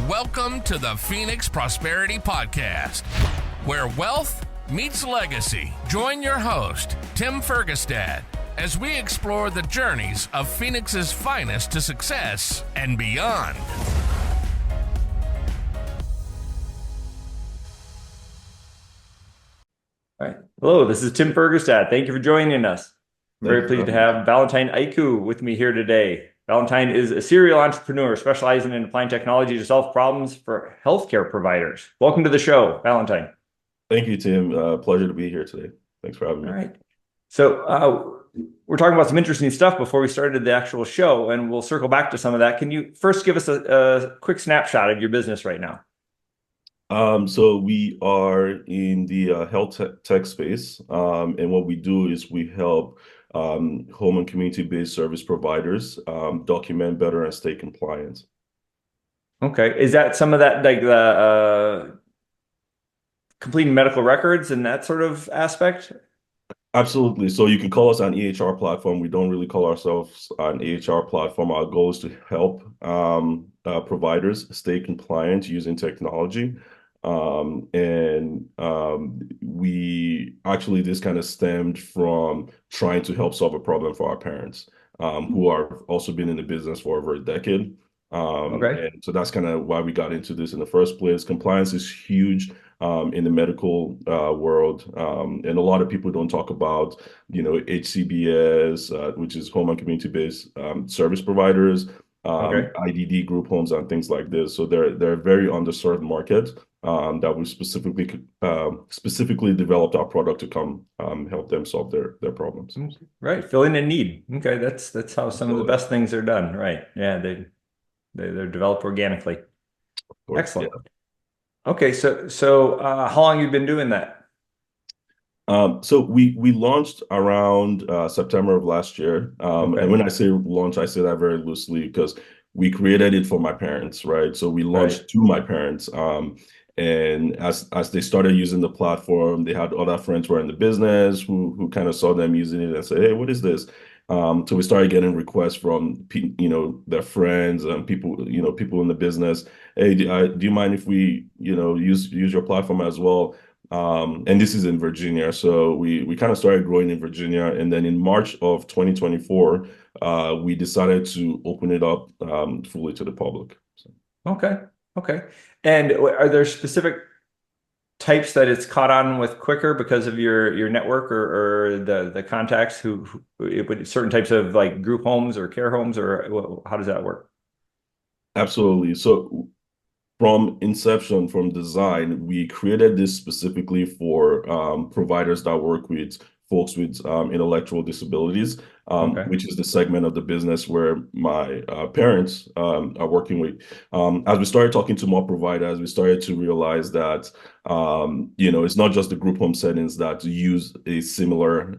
Welcome to the Phoenix Prosperity Podcast, where wealth meets legacy. Join your host, Tim Fergestad, as we explore the journeys of Phoenix's finest to success and beyond. All right. Hello, this is Tim Fergestad. Thank you for joining us. Very pleased to have Valentine Aikhu with me here today. Valentine is a serial entrepreneur specializing in applying technology to solve problems for healthcare providers. Welcome to the show, Valentine. Thank you, Tim. Pleasure to be here today. Thanks for having me. All right. So we're talking about some interesting stuff before we started the actual show, and we'll circle back to some of that. Can you first give us a quick snapshot of your business right now? So we are in the health tech space, and what we do is we help home and community-based service providers document better and stay compliant. Okay. Is that some of that, like the completing medical records and that sort of aspect? Absolutely. So you can call us an EHR platform. We don't really call ourselves an EHR platform. Our goal is to help providers stay compliant using technology. This kind of stemmed from trying to help solve a problem for our parents, who are also been in the business for over a decade. And so that's kind of why we got into this in the first place. Compliance is huge in the medical world, and a lot of people don't talk about, HCBS, which is home and community-based service providers, IDD group homes, and things like this. So they're a very underserved market that we specifically developed our product to come help them solve their problems. Right, filling a need. Okay, that's how some of the best things are done. Right? Yeah, they're developed organically. Excellent. Yeah. Okay, so how long have you been doing that? So we launched around September of last year. And when I say launch, I say that very loosely because we created it for my parents, right? So we launched to my parents. And as they started using the platform, they had other friends who were in the business who kind of saw them using it and said, "Hey, what is this?" So we started getting requests from their friends and people in the business. "Hey, do you mind if we use your platform as well?" And this is in Virginia, so we kind of started growing in Virginia, and then in March of 2024, we decided to open it up fully to the public. So. Okay. And are there specific types that it's caught on with quicker because of your network or the contacts who certain types of like group homes or care homes, or how does that work? Absolutely. So from inception, from design, we created this specifically for providers that work with folks with intellectual disabilities, which is the segment of the business where my parents are working with. As we started talking to more providers, we started to realize that it's not just the group home settings that use a similar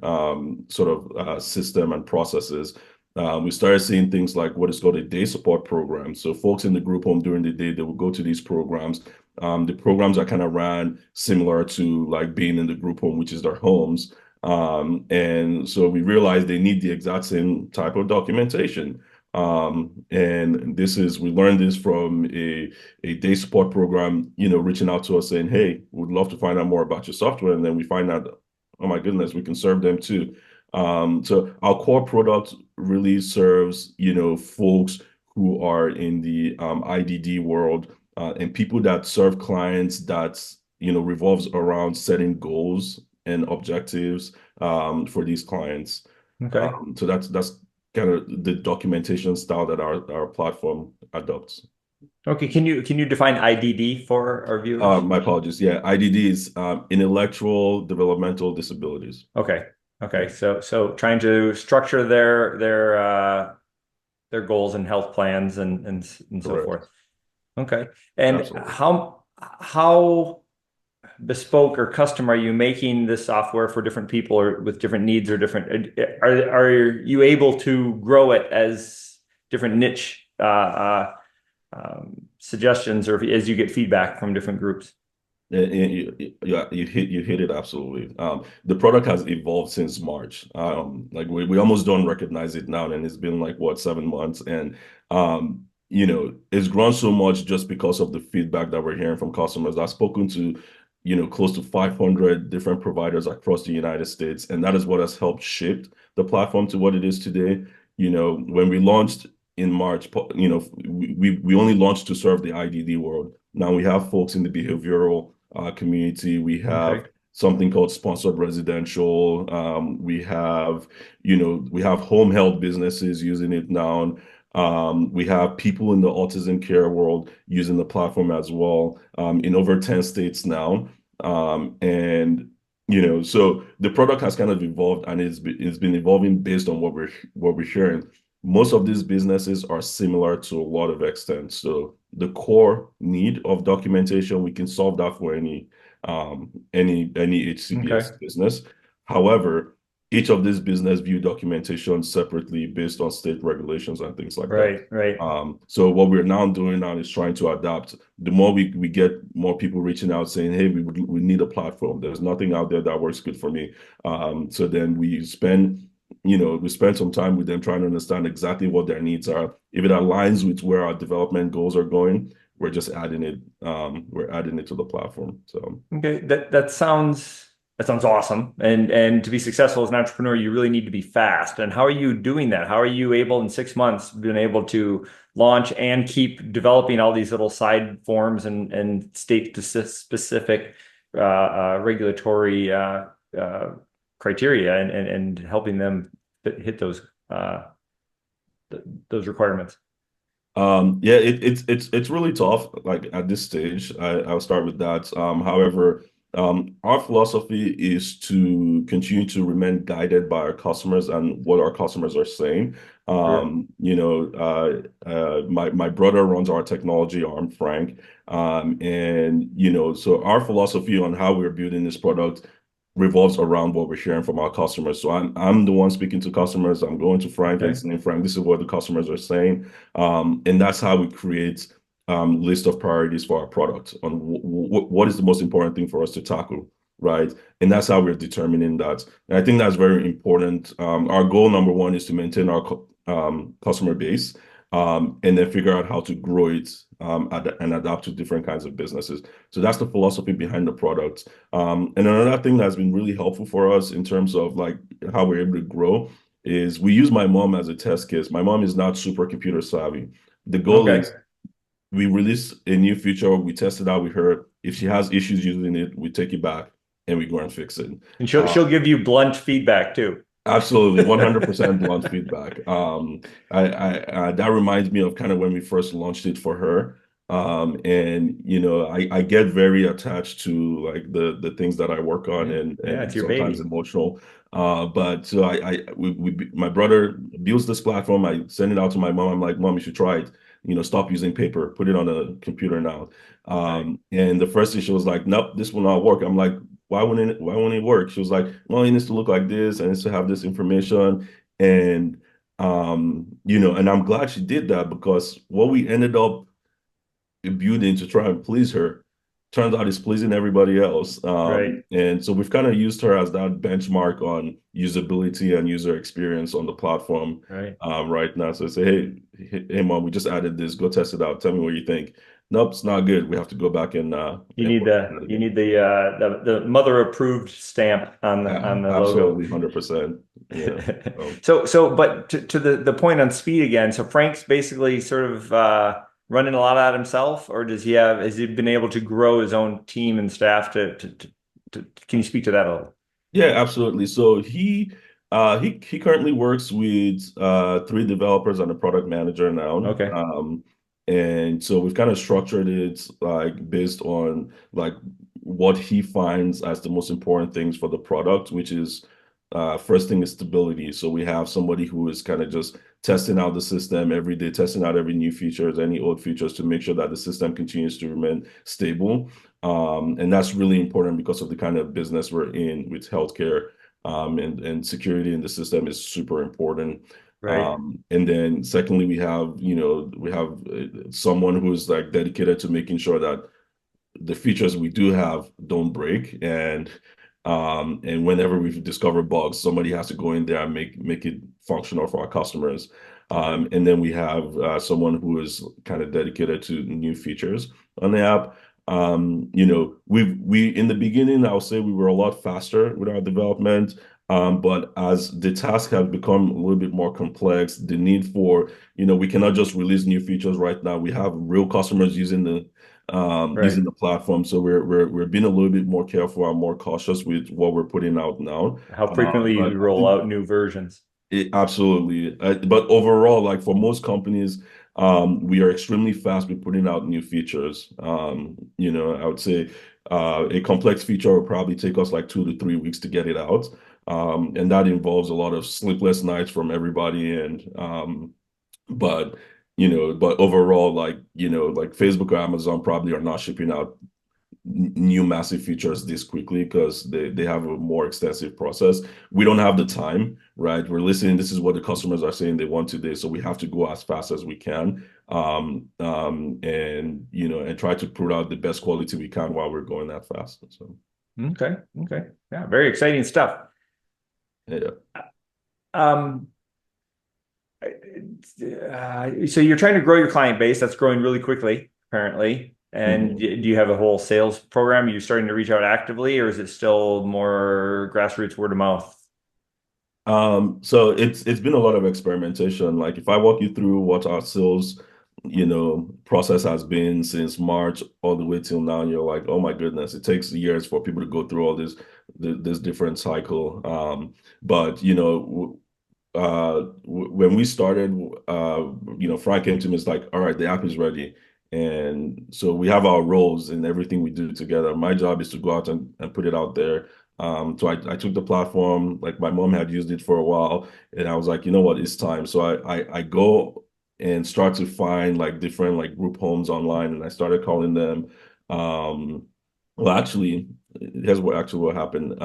system and processes. We started seeing things like what is called a day support program. So folks in the group home during the day, they will go to these programs. The programs are kind of ran similar to like being in the group home, which is their homes. And so we realized they need the exact same type of documentation. And we learned this from a day support program, reaching out to us saying, "Hey, we'd love to find out more about your software." And then we find out, oh my goodness, we can serve them too. So our core product really serves, folks who are in the IDD world and people that serve clients that, revolves around setting goals and objectives for these clients. Okay. So that's kind of the documentation style that our platform adopts. Okay, can you define IDD for our viewers? My apologies. Yeah, IDD is intellectual developmental disabilities. Okay. So trying to structure their goals and health plans and so forth. Okay. And absolutely. How bespoke or custom are you making this software for different people or with different needs or different? Are you able to grow it as different niche suggestions, or as you get feedback from different groups? You hit it absolutely. The product has evolved since March. Like we almost don't recognize it now, and it's been like 7 months. And it's grown so much just because of the feedback that we're hearing from customers. I've spoken to, close to 500 different providers across the United States, and that is what has helped shape the platform to what it is today. When we launched in March, we only launched to serve the IDD world. Now we have folks in the behavioral community. We have something called sponsored residential. We have home health businesses using it now. We have people in the autism care world using the platform as well, in over 10 states now. And so the product has kind of evolved, and it's been evolving based on what we're hearing. Most of these businesses are similar to a lot of extent. So the core need of documentation, we can solve that for any HCBS business. However, each of these business view documentation separately based on state regulations and things like that. Right. So what we're now doing now is trying to adapt. The more we get more people reaching out saying, hey, we need a platform. There's nothing out there that works good for me. So then we spend some time with them trying to understand exactly what their needs are. If it aligns with where our development goals are going, we're just adding it. We're adding it to the platform. So that sounds awesome. And to be successful as an entrepreneur, you really need to be fast. And how are you doing that? How are you able in 6 months been able to launch and keep developing all these little side forms and state specific regulatory criteria and helping them hit those requirements? It's really tough. Like at this stage, I'll start with that. However, our philosophy is to continue to remain guided by our customers and what our customers are saying. My brother runs our technology arm, Frank. So our philosophy on how we're building this product revolves around what we're hearing from our customers. So I'm the one speaking to customers. I'm going to Frank and saying, Frank, this is what the customers are saying. And that's how we create list of priorities for our product on what is the most important thing for us to tackle, right? And that's how we're determining that. And I think that's very important. Our goal number one is to maintain our customer base, and then figure out how to grow it and adapt to different kinds of businesses. So that's the philosophy behind the product. And another thing that's been really helpful for us in terms of like how we're able to grow is we use my mom as a test case. My mom is not super computer savvy. The goal is we release a new feature, we test it out with her. If she has issues using it, we take it back and we go and fix it. And she'll give you blunt feedback too. Absolutely, 100% blunt feedback. That reminds me of kind of when we first launched it for her. I get very attached to like the things that I work on, and it's your sometimes baby. Emotional. But so my brother builds this platform. I send it out to my mom. I'm like, Mom, you should try it. Stop using paper, put it on a computer now. And the first thing she was like, nope, this will not work. I'm like, why wouldn't it work? She was like, well, it needs to look like this and it needs to have this information. And and I'm glad she did that, because what we ended up building to try and please her turns out is pleasing everybody else. And so we've kind of used her as that benchmark on usability and user experience on the platform right now. So I say, hey, Mom, we just added this. Go test it out. Tell me what you think. Nope, it's not good. We have to go back and you need the mother approved stamp on the absolutely, logo. 100%. Yeah. But to the point on speed again. So Frank's basically sort of running a lot out himself, or has he been able to grow his own team and staff to can you speak to that a little? Yeah, absolutely. So he currently works with 3 developers and a product manager now. And so we've kind of structured it like based on like what he finds as the most important things for the product, which is first thing is stability. So we have somebody who is kind of just testing out the system every day, testing out every new features, any old features, to make sure that the system continues to remain stable. And that's really important because of the kind of business we're in with healthcare, and security in the system is super important. And then secondly, we have someone who's like dedicated to making sure that the features we do have don't break, and whenever we discover bugs, somebody has to go in there and make it functional for our customers. And then we have someone who is kind of dedicated to new features on the app. We in the beginning, I'll say we were a lot faster with our development. But as the task has become a little bit more complex, the need for, we cannot just release new features right now. We have real customers using the platform. So we're being a little bit more careful and more cautious with what we're putting out now. How frequently you roll out new versions? Absolutely. But overall, like for most companies, we are extremely fast with putting out new features. I would say a complex feature will probably take us like 2 to 3 weeks to get it out. And that involves a lot of sleepless nights from everybody. But overall, like Facebook or Amazon probably are not shipping out new massive features this quickly because they have a more extensive process. We don't have the time, right? We're listening. This is what the customers are saying they want today. So we have to go as fast as we can. And try to put out the best quality we can while we're going that fast. So okay. Yeah, very exciting stuff. Yeah. So you're trying to grow your client base. That's growing really quickly, apparently. And do you have a whole sales program? Are you starting to reach out actively, or is it still more grassroots word of mouth? So it's been a lot of experimentation. Like if I walk you through what our sales, process has been since March all the way till now, and you're like, oh my goodness, it takes years for people to go through all this different cycle. But when we started, Frank came to me, it's like, all right, the app is ready. And so we have our roles in everything we do together. My job is to go out and put it out there. So I took the platform, like my mom had used it for a while, and I was like, you know what, it's time. So I go and start to find like different like group homes online, and I started calling them. Well, actually, here's what happened.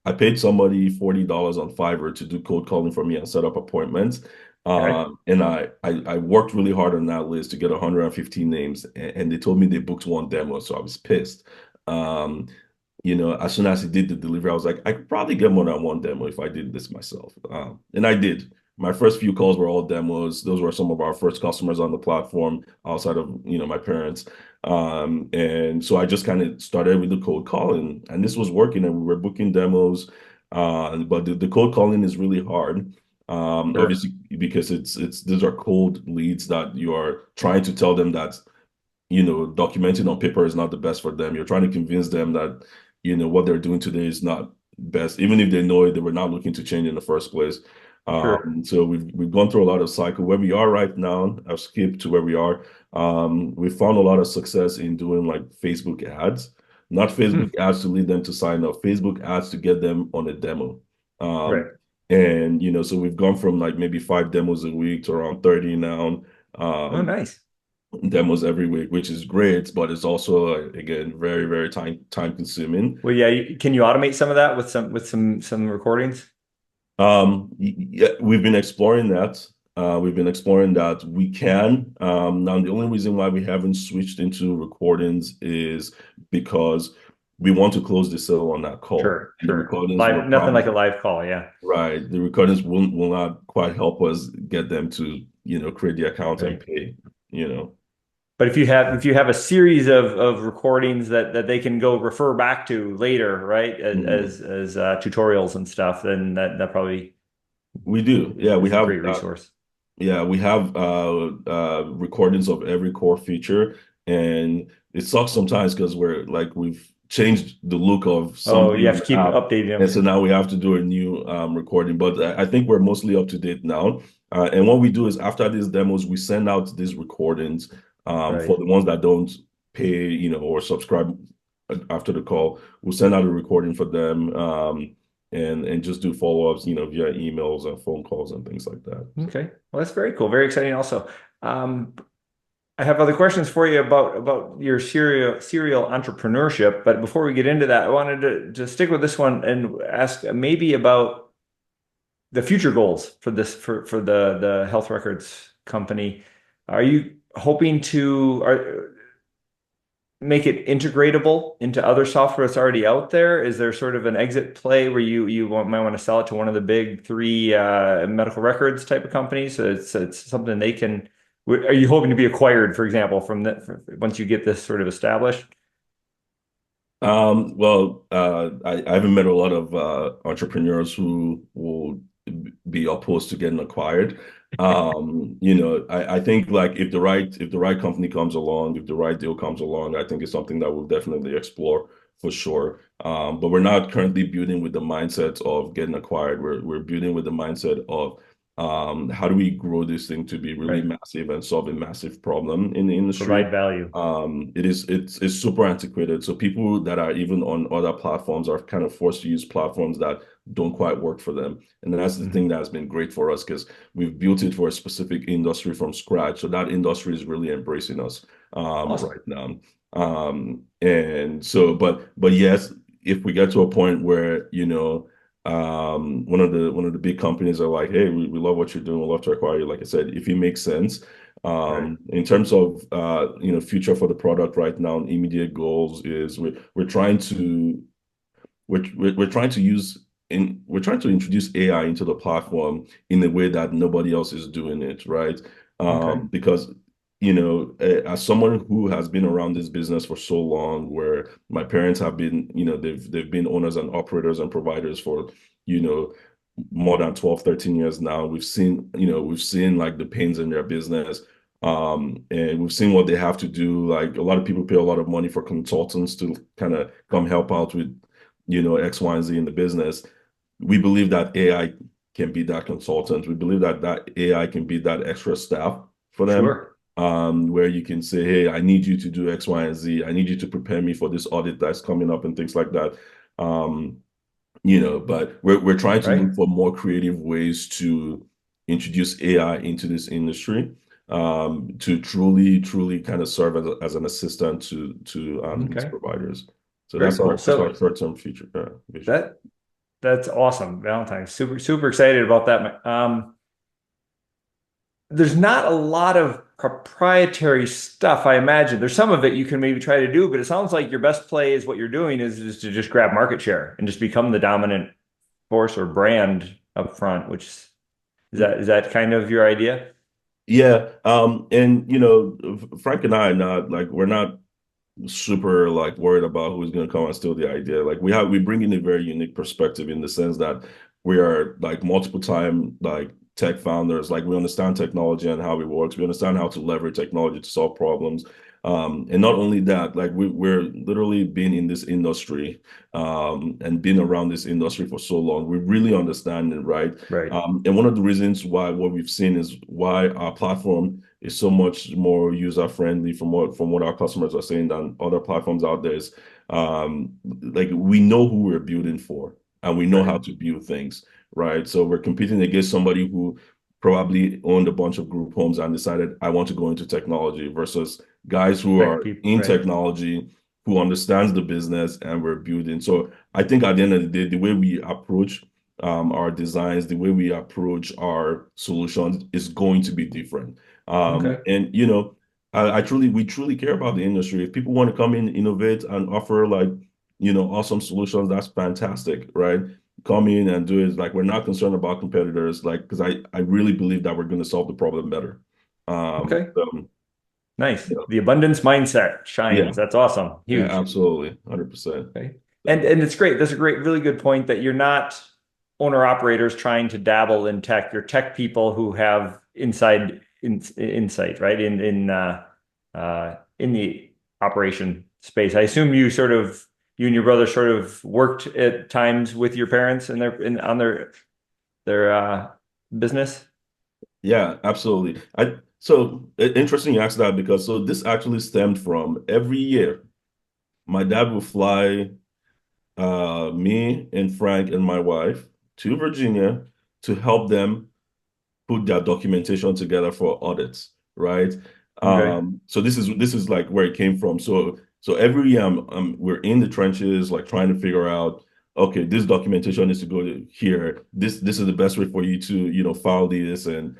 I paid somebody $40 on Fiverr to do cold calling for me and set up appointments. And I worked really hard on that list to get 115 names, and they told me they booked one demo, so I was pissed. As soon as he did the delivery, I was like, I could probably get more than one demo if I did this myself. And I did. My first few calls were all demos. Those were some of our first customers on the platform outside of, my parents. And so I just kind of started with the cold calling, and this was working, and we were booking demos. But the cold calling is really hard. Sure. Obviously, because these are cold leads that you are trying to tell them that, documenting on paper is not the best for them. You're trying to convince them that, what they're doing today is not best, even if they know it, they were not looking to change in the first place. Sure. So we've gone through a lot of cycle. Where we are right now, I've skipped to where we are. We found a lot of success in doing like Facebook ads, not Facebook ads to lead them to sign up, Facebook ads to get them on a demo. Right. And so we've gone from like maybe 5 demos a week to around 30 now. Oh, nice. Demos every week, which is great, but it's also again very, very time consuming. Well, yeah. Can you automate some of that with some recordings? Yeah, we've been exploring that. We can. Now, the only reason why we haven't switched into recordings is because we want to close the sale on that call. Sure. The recordings Nothing like a live call, yeah. Right. The recordings will not quite help us get them to, create the account and pay, But if you have a series of recordings that they can go refer back to later, right, as tutorials and stuff, then that probably we do. Yeah, we have a great resource. Yeah, we have recordings of every core feature, and it sucks sometimes because we've changed the look of something. Oh, you have to keep updating them. And so now we have to do a new recording, but I think we're mostly up to date now. And what we do is after these demos, we send out these recordings for the ones that don't pay, or subscribe after the call. We'll send out a recording for them and just do follow-ups, via emails and phone calls and things like that. Okay. Well, that's very cool. Very exciting also. I have other questions for you about your serial entrepreneurship, but before we get into that, I wanted to stick with this one and ask maybe about the future goals for the health records company. Are you hoping to make it integratable into other software that's already out there? Is there sort of an exit play where might want to sell it to one of the big three medical records type of companies? So it's something they can. Are you hoping to be acquired, for example, once you get this sort of established? Well, I haven't met a lot of entrepreneurs who will be opposed to getting acquired. I think like if the right company comes along, if the right deal comes along, I think it's something that we'll definitely explore for sure. But we're not currently building with the mindset of getting acquired. We're building with the mindset of how do we grow this thing to be really Right. massive and solve a massive problem in the industry. Provide value. It's super antiquated. So people that are even on other platforms are kind of forced to use platforms that don't quite work for them. And that's the thing that's been great for us because we've built it for a specific industry from scratch. So that industry is really embracing us Awesome. right now. And so, but yes, if we get to a point where, one of the big companies are like, hey, we love what you're doing, we'd love to acquire you. Like I said, if it makes sense. Right. In terms of future for the product right now, immediate goals is we're trying to we're trying to introduce AI into the platform in a way that nobody else is doing it, right? Okay. Because as someone who has been around this business for so long, where my parents have been, they've been owners and operators and providers for, more than 12, 13 years now. We've seen like the pains in their business. And we've seen what they have to do. Like a lot of people pay a lot of money for consultants to kind of come help out with, X, Y, and Z in the business. We believe that AI can be that consultant. We believe that AI can be that extra staff for them. Sure. Where you can say, hey, I need you to do X, Y, and Z. I need you to prepare me for this audit that's coming up and things like that. But we're trying to look for more creative ways to introduce AI into this industry, to truly kind of serve as an assistant to these providers. So Very that's cool. our short-term future vision. That's awesome, Valentine. Super excited about that. There's not a lot of proprietary stuff, I imagine. There's some of it you can maybe try to do, but it sounds like your best play is what you're doing is to just grab market share and just become the dominant force or brand up front, which is that kind of your idea? Yeah. And Frank and I are not like we're not super like worried about who's going to come and steal the idea. Like we bring in a very unique perspective in the sense that we are like multiple time like tech founders. Like we understand technology and how it works. We understand how to leverage technology to solve problems. And not only that, like we're literally been in this industry and been around this industry for so long. We really understand it, right? Right. And one of the reasons why what we've seen is why our platform is so much more user friendly from what our customers are saying than other platforms out there is like we know who we're building for and we know how to build things, right? So we're competing against somebody who probably owned a bunch of group homes and decided I want to go into technology versus guys who are in technology, who understands the business and we're building. So I think at the end of the day, the way we approach our designs, the way we approach our solutions is going to be different. And we truly care about the industry. If people want to come in, innovate, and offer like awesome solutions, that's fantastic, right? Come in and do it. Like we're not concerned about competitors, like because I really believe that we're going to solve the problem better. Nice. The abundance mindset shines. Yeah. That's awesome. Huge. Yeah, absolutely. 100%. Okay. And it's great. That's a really good point that you're not owner operators trying to dabble in tech. You're tech people who have insight, right? In the operation space. I assume you and your brother sort of worked at times with your parents and on their business. Yeah, absolutely. So interesting you asked that because this actually stemmed from every year my dad would fly me and Frank and my wife to Virginia to help them put their documentation together for audits, right? So this is like where it came from. So every year we're in the trenches, like trying to figure out, okay, this documentation needs to go to here. This is the best way for you to file this, and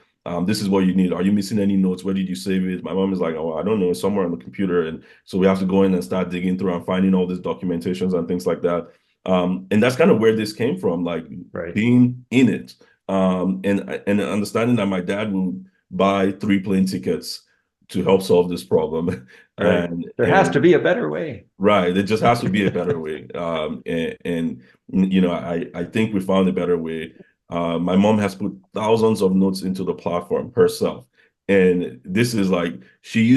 This is what you need. Are you missing any notes? Where did you save it? My mom is like, oh, I don't know, somewhere on the computer. And so we have to go in and start digging through and finding all these documentations and things like that. And that's kind of where this came from, like being in it. And understanding that my dad would buy 3 plane tickets to help solve this problem. Right. There has to be a better way. Right. It just has to be a better way. And you know, I think we found a better way. My mom has put thousands of notes into the platform herself. And this is like, she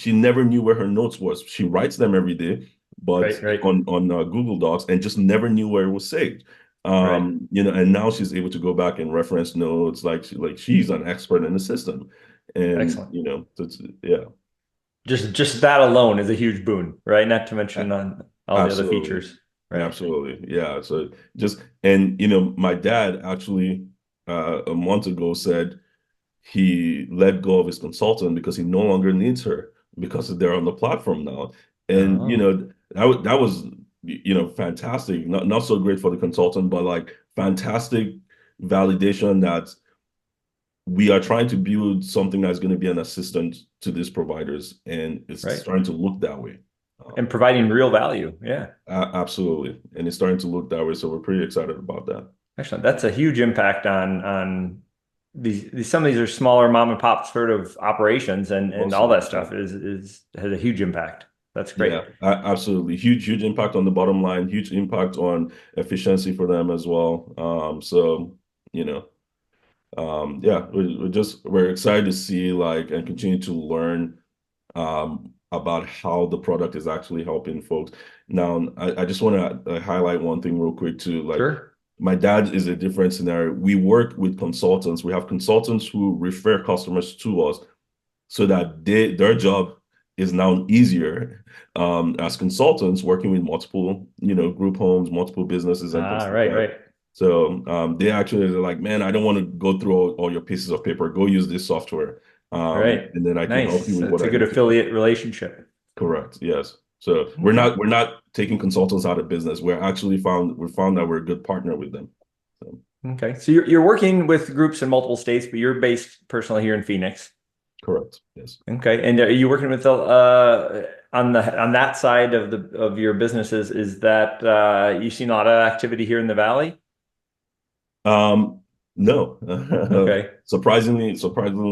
never knew where her notes was. She writes them every day, but on Google Docs, and just never knew where it was saved. You know, and now she's able to go back and reference notes, like she's an expert in the system. And excellent. You know, yeah. Just that alone is a huge boon, right? Not to mention on all the other features. Right. Absolutely. Yeah. So and you know, my dad actually a month ago said he let go of his consultant because he no longer needs her because they're on the platform now. And you know, that was you know, fantastic. Not so great for the consultant, but like fantastic validation that we are trying to build something that's going to be an assistant to these providers, and it's starting to look that way. And providing real value. Yeah. Absolutely. And it's starting to look that way. So we're pretty excited about that. Excellent. That's a huge impact on these. Some of these are smaller mom and pop sort of operations, and all that stuff has a huge impact. That's great. Yeah, absolutely. Huge impact on the bottom line, huge impact on efficiency for them as well. So, you know, yeah, we're excited to see like and continue to learn about how the product is actually helping folks. Now, I just want to highlight one thing real quick too. Like, my dad is a different scenario. We work with consultants. We have consultants who refer customers to us so that their job is now easier as consultants working with multiple, you know, group homes, multiple businesses and things like that. Right. So they actually are like, man, I don't want to go through all your pieces of paper. Go use this software. And then I can help you with what I need. It's a good affiliate relationship. Correct. Yes. So we're not taking consultants out of business. We found that we're a good partner with them. So. Okay. So you're working with groups in multiple states, but you're based personally here in Phoenix. Correct. Yes. Okay. And are you working with on that side of your businesses? Is that you've seen a lot of activity here in the Valley? No. Okay. Surprisingly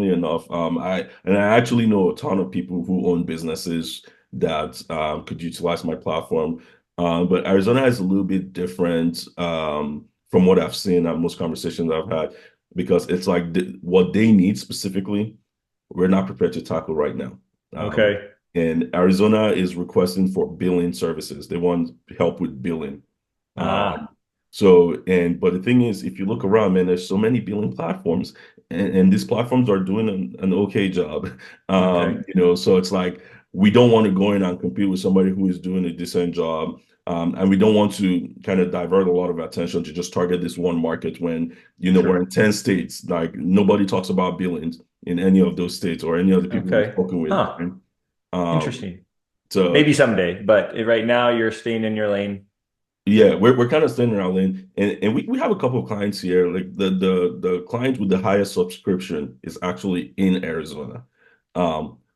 enough, I actually know a ton of people who own businesses that could utilize my platform. But Arizona is a little bit different from what I've seen at most conversations I've had, because it's like what they need specifically, we're not prepared to tackle right now. Okay. And Arizona is requesting for billing services. They want help with billing. But the thing is, if you look around, man, there's so many billing platforms, and these platforms are doing an okay job. You know, so it's like we don't want to go in and compete with somebody who is doing a decent job. And we don't want to kind of divert a lot of attention to just target this one market when, you know, we're in 10 states. Like nobody talks about billings in any of those states or any other people we're spoken with. Interesting. So maybe someday, but right now you're staying in your lane. Yeah, we're kind of staying in our lane, and we have a couple of clients here. Like the client with the highest subscription is actually in Arizona.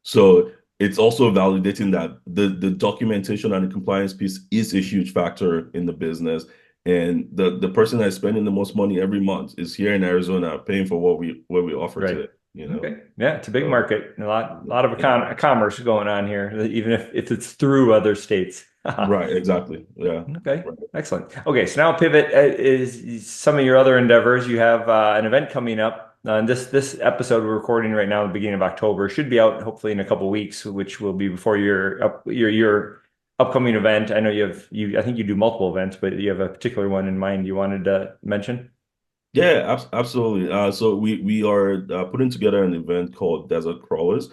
So it's also validating that the documentation and the compliance piece is a huge factor in the business. And the person that's spending the most money every month is here in Arizona, paying for what we offer today. You know? Okay. Yeah, it's a big market. A lot of commerce going on here, even if it's through other states. Right, exactly. Yeah. Okay, excellent. Okay, so now pivot is some of your other endeavors. You have an event coming up. This episode we're recording right now at the beginning of October should be out hopefully in a couple of weeks, which will be before your upcoming event. I know I think you do multiple events, but you have a particular one in mind you wanted to mention. Yeah, absolutely. So we are putting together an event called Desert Crawlers.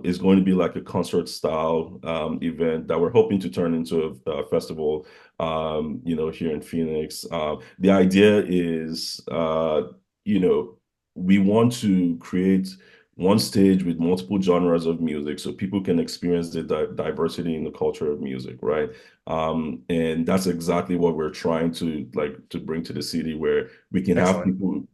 It's going to be like a concert style event that we're hoping to turn into a festival, you know, here in Phoenix. The idea is, you know, we want to create one stage with multiple genres of music so people can experience the diversity in the culture of music, right? And that's exactly what we're trying to bring to the city, where we can have people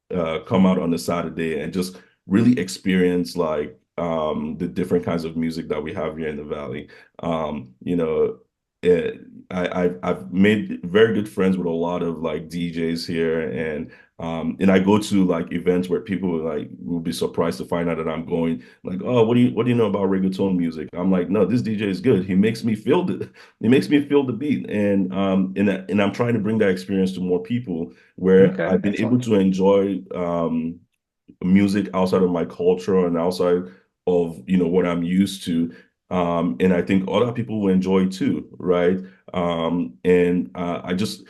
come out on a Saturday and just really experience like the different kinds of music that we have here in the Valley. You know, it, I've made very good friends with a lot of like DJs here, and I go to like events where people like will be surprised to find out that I'm going like, oh, what do you know about reggaeton music? I'm like, no, this DJ is good. He makes me feel the beat, and I'm trying to bring that experience to more people where Okay, I've been able excellent. to enjoy music outside of my culture and outside of what I'm used to. And I think other people will enjoy too, right? And I just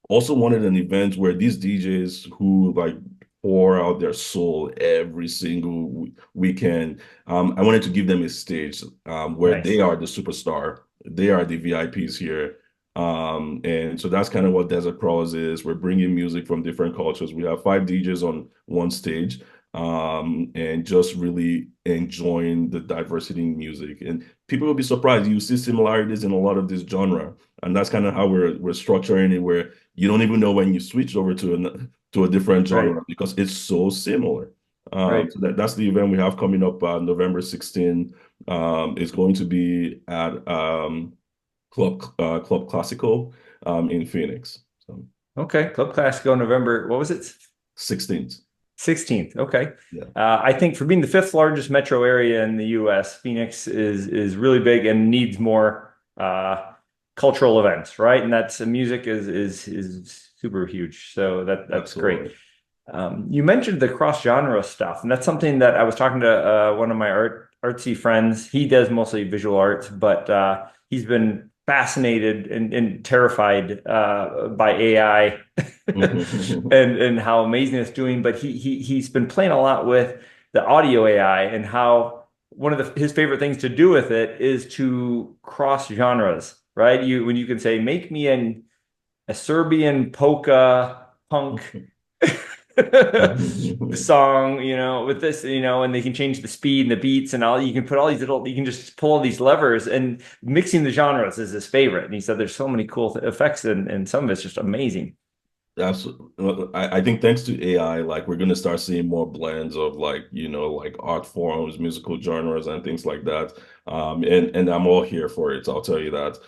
also wanted an event where these DJs who like pour out their soul every single weekend, I wanted to give them a stage where they Nice. are the superstar, they are the VIPs here. And so that's kind of what Desert Crawlers is. We're bringing music from different cultures. We have 5 DJs on one stage, and just really enjoying the diversity in music. And people will be surprised. You see similarities in a lot of this genre. And that's kind of how we're structuring it, where you don't even know when you switch over to a different Right, genre because it's so similar. right. So that's the event we have coming up November 16th. It's going to be at Club Classical in Phoenix. So Okay, Club Classico, November, what was it? 16th. 16th. Okay. Yeah. I think for being the fifth largest metro area in the US, Phoenix is really big and needs more cultural events, right? And that's music is super huge. So that's great. Absolutely. You mentioned the cross genre stuff, and that's something that I was talking to one of my artsy friends. He does mostly visual arts, but he's been fascinated and terrified by AI and how amazing it's doing. But he's been playing a lot with the audio AI and how one of his favorite things to do with it is to cross genres, right? When you can say, make me a Serbian polka punk song, with this, and they can change the speed and the beats and all. You can put all these you can just pull all these levers, and mixing the genres is his favorite. And he said there's so many cool effects, and some of it's just amazing. Absolutely. I think thanks to AI, like we're gonna start seeing more blends of like, like art forms, musical genres and things like that. And I'm all here for it, I'll tell you that.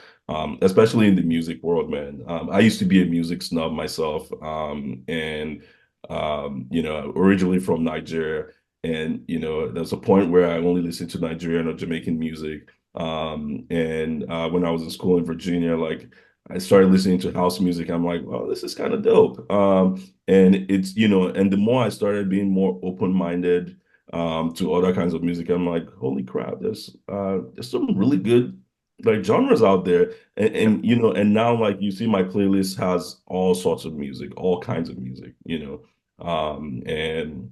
Especially in the music world, man. I used to be a music snob myself. And originally from Nigeria. And there's a point where I only listened to Nigerian or Jamaican music. And when I was in school in Virginia, like I started listening to house music. I'm like, well, this is kind of dope. And it's, and the more I started being more open-minded to other kinds of music, I'm like, holy crap, there's some really good like genres out there. And now like you see my playlist has all sorts of music, all kinds of music, and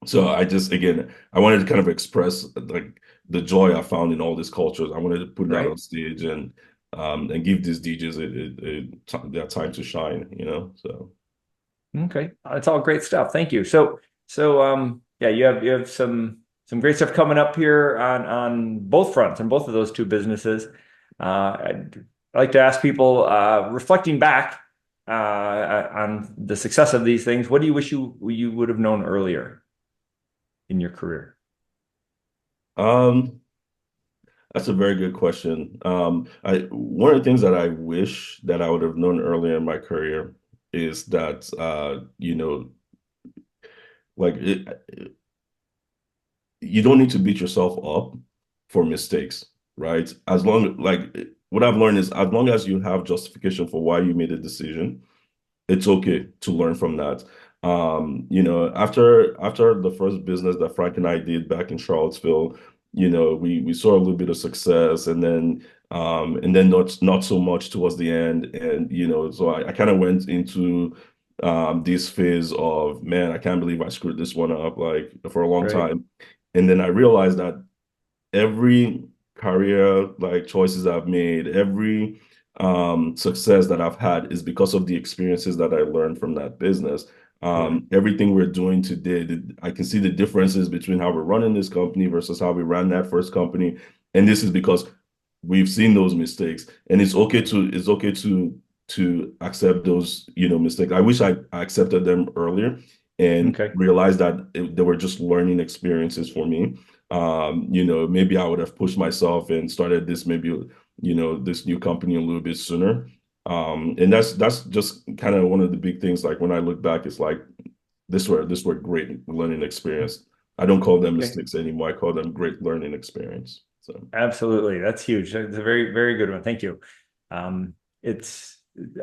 so I just again I wanted to kind of express like the joy I found in all these cultures. I wanted to put that Right. on stage and give these DJs their time to shine, So Okay. It's all great stuff. Thank you. So yeah, you have some great stuff coming up here on both fronts, on both of those two businesses. I'd like to ask people, reflecting back on the success of these things, what do you wish you would have known earlier in your career? um that's a very good question. I one of the things that I wish that I would have known earlier in my career is that like you don't need to beat yourself up for mistakes, right? As long like what I've learned is as long as you have justification for why you made a decision, it's okay to learn from that. After the first business that Frank and I did back in Charlottesville, we saw a little bit of success and then not so much towards the end. And so I kind of went into this phase of, man, I can't believe I screwed this one up like for a long Right. time. And then I realized that every career like choices I've made, every success that I've had is because of the experiences that I learned from that business. Totally. Everything we're doing today, I can see the differences between how we're running this company versus how we ran that first company. And this is because we've seen those mistakes. And it's okay to accept those, mistakes. I wish I accepted them earlier. and realized that they were just learning experiences for me. Maybe I would have pushed myself and started this this new company a little bit sooner. And that's just kind of one of the big things. Like when I look back, it's like this were great learning experience. I don't call them mistakes anymore. I call them great learning experience. So absolutely, that's huge. It's a very, very good one. Thank you. I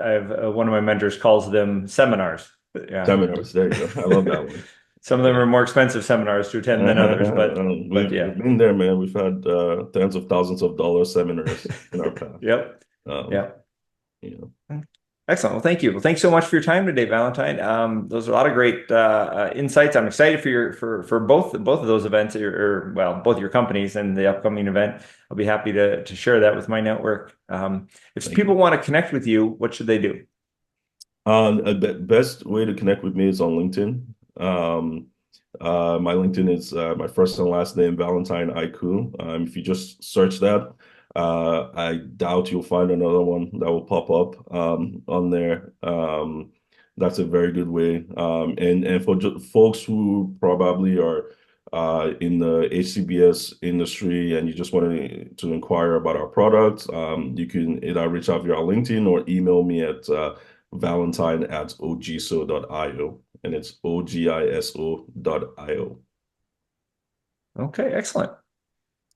have one of my mentors calls them seminars. Yeah. Seminars. There you go. I love that one. Some of them are more expensive seminars to attend than others, but we've been there, man. We've had tens of thousands of dollars seminars in our past. Yep. Excellent. Well, thank you. Well, thanks so much for your time today, Valentine. Those are a lot of great insights. I'm excited for both of those events, or both your companies and the upcoming event. I'll be happy to share that with my network. If people want to connect with you, what should they do? The best way to connect with me is on LinkedIn. My LinkedIn is my first and last name, Valentine Aikhu. If you just search that, I doubt you'll find another one that will pop up on there. That's a very good way. And for folks who probably are in the HCBS industry and you just want to inquire about our products, you can either reach out via LinkedIn or email me at valentine@ogiso.io, and it's ogiso.io. Okay, excellent.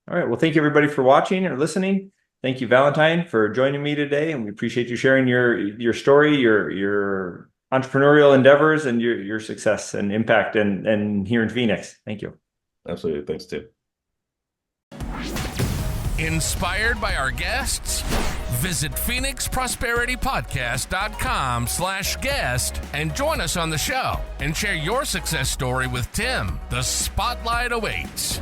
All right. Well, thank you everybody for watching or listening. Thank you, Valentine, for joining me today, and we appreciate you sharing your story, your entrepreneurial endeavors, and your success and impact and here in Phoenix. Thank you. Absolutely. Thanks, Tim. Inspired by our guests? Visit phoenixprosperitypodcast.com/guest and join us on the show and share your success story with Tim. The spotlight awaits.